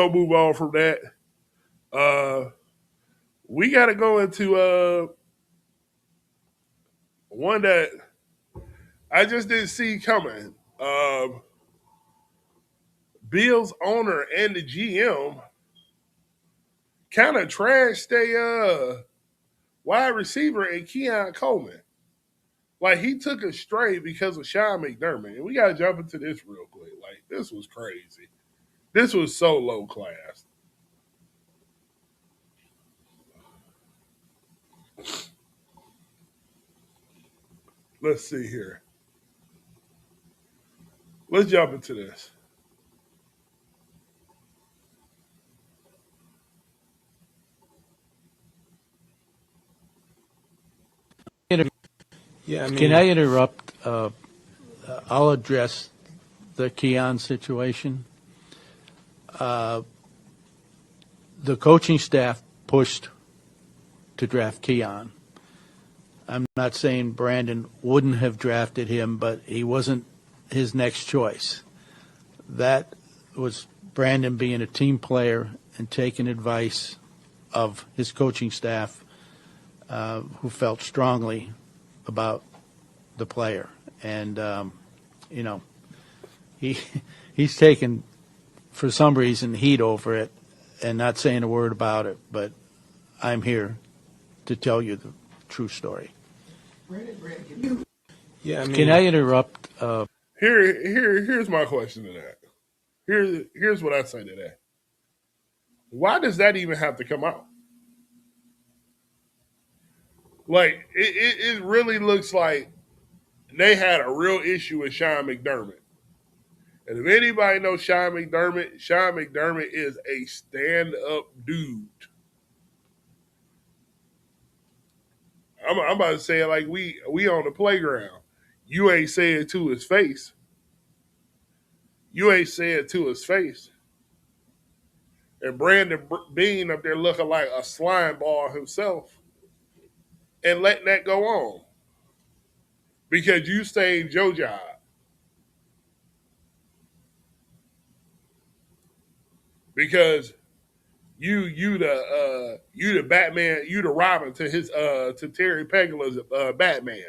gonna move on from that. Uh, we got to go into one that I just didn't see coming. Bills owner and the GM kind of trashed a wide receiver in Keon Coleman. Like he took a stray because of Sean McDermott, and we got to jump into this real quick. Like this was crazy. This was so low class. Let's see here. Let's jump into this. Yeah, I Can mean, I interrupt? I'll address the Keon situation. The coaching staff pushed to draft Keon. I'm not saying Brandon wouldn't have drafted him, but he wasn't his next choice. That was Brandon being a team player and taking advice of his coaching staff, who felt strongly about the player. And, you know, he he's taken, for some reason, heat over it and not saying a word about it. But I'm here to tell you the true story. yeah, I Can mean, I interrupt? Here's my question to that. Here's what I say to that. Why does that even have to come out? Like it really looks like they had a real issue with Sean McDermott. And if anybody knows Sean McDermott is a stand-up dude. I'm about to say it like we on the playground. You ain't say it to his face. You ain't say it to his face. And Brandon Bean up there looking like a slime ball himself and letting that go on because you saved your job. Because you the Batman, you the Robin to his to Terry Pegula's Batman.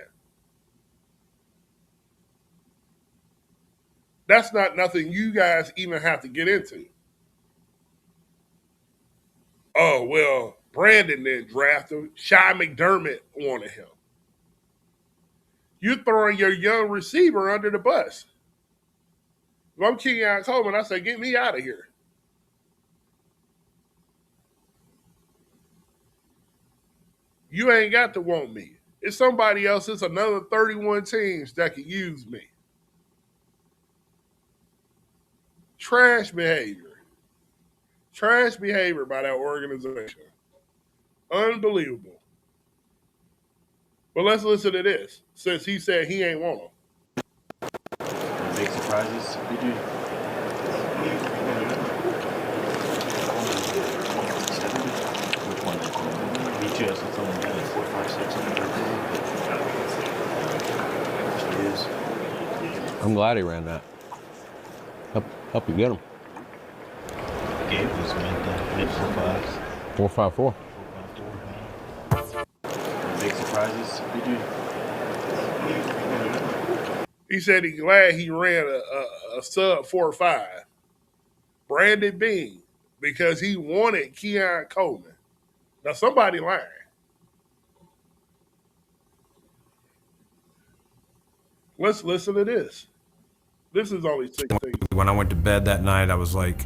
That's not nothing you guys even have to get into. Oh well, Brandon didn't draft him. Shy McDermott wanted him. You're throwing your young receiver under the bus. If I'm Keon Coleman, I say, get me out of here. You ain't got to want me. It's somebody else. It's another 31 teams that could use me. Trash behavior. Trash behavior by that organization. Unbelievable. But let's listen to this, since he said he ain't want them. Big surprises. Did you? Which one? Me too. So someone had like 4, 5, 6 on the I'm glad he ran that. Help you get him. Gabe was mid 4, 5s. 4.54. 4, 5, 4. Big surprises. Did you? He said he's glad he ran a sub 4.5. Brandon Bean, because he wanted Keon Coleman. Now somebody lying. Let's listen to this. This is only 16. when I went to bed that night, I was like,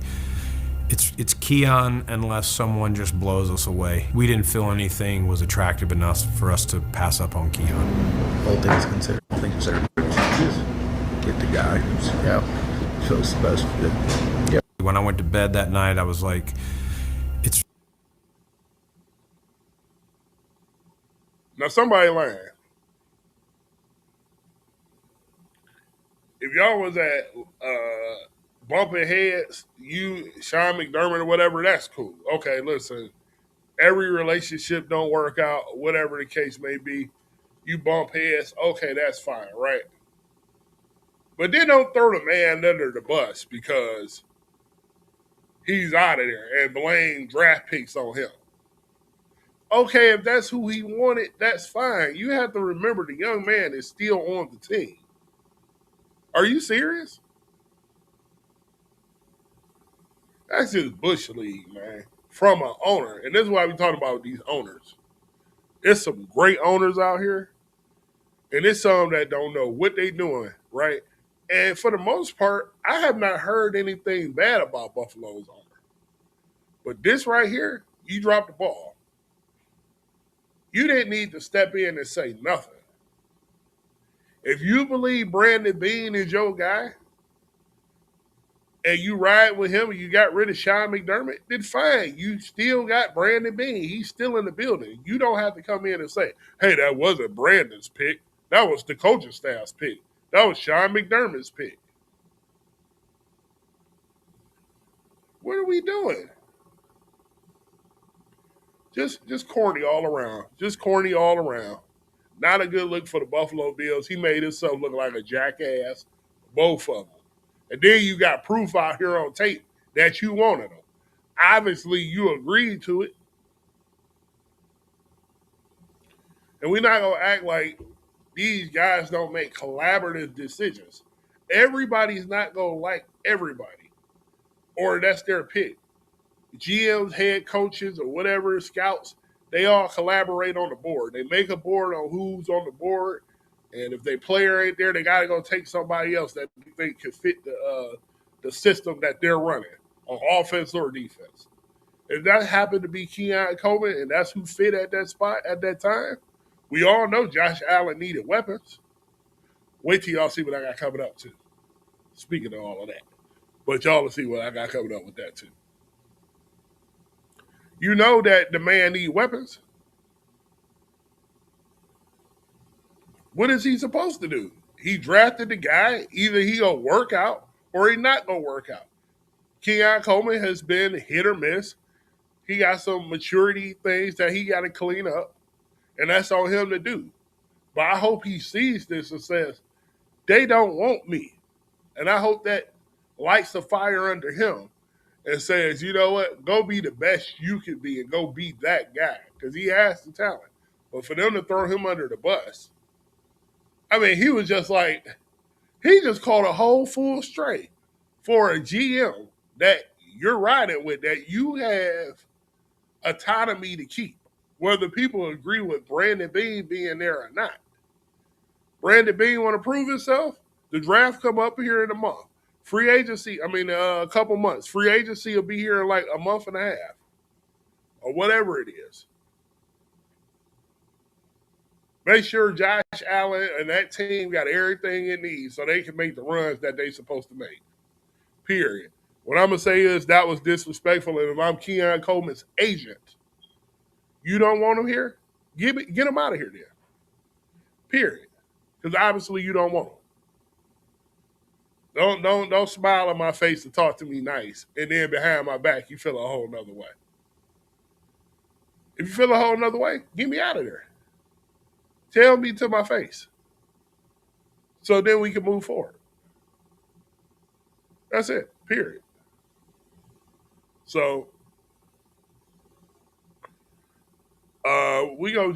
it's Keon unless someone just blows us away. We didn't feel anything was attractive enough for us to pass up on Keon. All things considered, just get the guy who's feels the best fit. Yep. When I went to bed that night, I was like, it's. Now somebody lying. If y'all was at bumping heads, you, Sean McDermott or whatever, that's cool. Okay, listen, every relationship don't work out, whatever the case may be. You bump heads, okay, that's fine, right? But then don't throw the man under the bus because he's out of there and blame draft picks on him. Okay, if that's who he wanted, that's fine. You have to remember the young man is still on the team. Are you serious? That's just Bush League, man. From an owner. And this is why we talking about these owners. There's some great owners out here, and there's some that don't know what they doing, right? And for the most part, I have not heard anything bad about Buffalo's owner. But this right here, you dropped the ball. You didn't need to step in and say nothing. If you believe Brandon Beane is your guy and you ride with him and you got rid of Sean McDermott, then fine. You still got Brandon Beane. He's still in the building. You don't have to come in and say, hey, that wasn't Brandon's pick. That was the coaching staff's pick. That was Sean McDermott's pick. What are we doing? Just corny all around. Just corny all around. Not a good look for the Buffalo Bills. He made himself look like a jackass, both of them. And then you got proof out here on tape that you wanted them. Obviously, you agreed to it. And we're not going to act like these guys don't make collaborative decisions. Everybody's not going to like everybody, or that's their pick. GMs, head coaches, or whatever, scouts, they all collaborate on the board. They make a board on who's on the board, and if their player ain't there, they got to go take somebody else that they think can fit the system that they're running on offense or defense. If that happened to be Keon Coleman and that's who fit at that spot at that time, we all know Josh Allen needed weapons. Wait till y'all see what I got coming up, too. Speaking of all of that. But y'all will see what I got coming up with that, too. You know that the man need weapons. What is he supposed to do? He drafted the guy. Either he gonna work out or he not gonna work out. Keon Coleman has been hit or miss. He got some maturity things that he got to clean up, and that's on him to do. But I hope he sees this and says, they don't want me. And I hope that lights a fire under him and says, you know what, go be the best you can be and go be that guy because he has the talent. But for them to throw him under the bus, I mean, he was just like, he just caught a whole full straight for a GM that you're riding with, that you have autonomy to keep, whether people agree with Brandon Beane being there or not. Brandon Beane want to prove himself? The draft come up here in a month. Free agency, a couple months. Free agency will be here in like a month and a half or whatever it is. Make sure Josh Allen and that team got everything it needs so they can make the runs that they're supposed to make. Period. What I'm going to say is that was disrespectful, and if I'm Keon Coleman's agent, you don't want him here? Get him out of here then. Period. Because obviously you don't want him. Don't smile in my face and talk to me nice, and then behind my back you feel a whole nother way. If you feel a whole nother way, get me out of there. Tell me to my face. So then we can move forward. That's it. Period. So we go